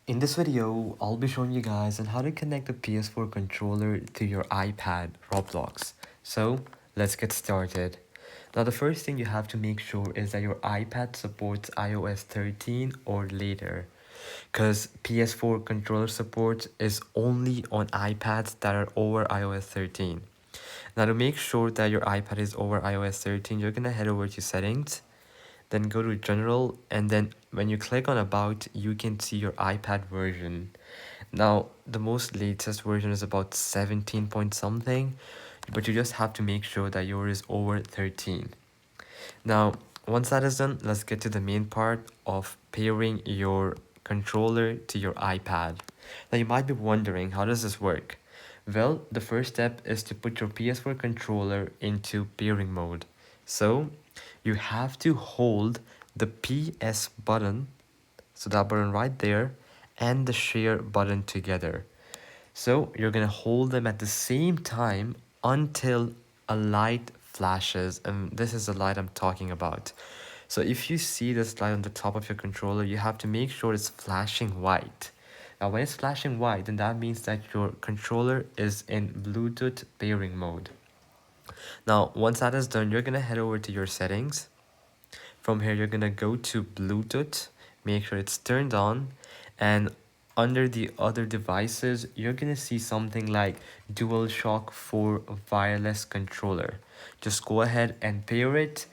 In this video, I'll be showing you guys on how to connect the PS4 controller to your iPad Roblox. So let's get started. Now the first thing you have to make sure is that your iPad supports iOS 13 or later, because PS4 controller support is only on iPads that are over iOS 13. Now to make sure that your iPad is over iOS 13, you're gonna head over to settings, then go to general, and then when you click on about, you can see your iPad version. Now the most latest version is about 17 point something, but you just have to make sure that yours is over 13. Now once that is done, let's get to the main part of pairing your controller to your iPad. Now you might be wondering, how does this work? Well, the first step is to put your PS4 controller into pairing mode. So you have to hold the PS button, so that button right there, and the share button together. So you're gonna hold them at the same time until a light flashes, and this is the light I'm talking about. So if you see this light on the top of your controller, you have to make sure it's flashing white. Now when it's flashing white, then that means that your controller is in Bluetooth pairing mode. Now once that is done, you're gonna head over to your settings. From here, you're gonna go to Bluetooth, make sure it's turned on, and under the other devices, you're gonna see something like DualShock 4 wireless controller. Just go ahead and pair it,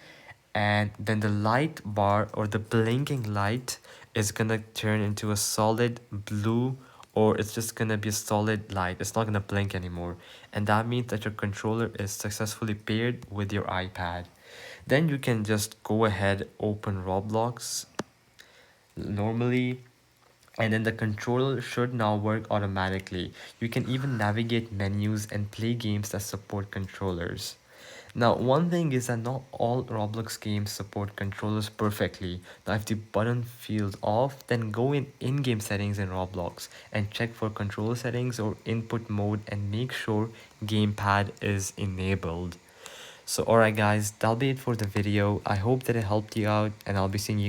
and then the light bar or the blinking light is gonna turn into a solid blue, or it's just gonna be a solid light. It's not gonna blink anymore, and that means that your controller is successfully paired with your iPad. Then you can just go ahead, open Roblox normally, and then the controller should now work automatically. You can even navigate menus and play games that support controllers. Now, one thing is that not all Roblox games support controllers perfectly. Now, if the button feels off, then go in-game settings in Roblox and check for controller settings or input mode and make sure gamepad is enabled. So alright guys, that'll be it for the video. I hope that it helped you out, and I'll be seeing you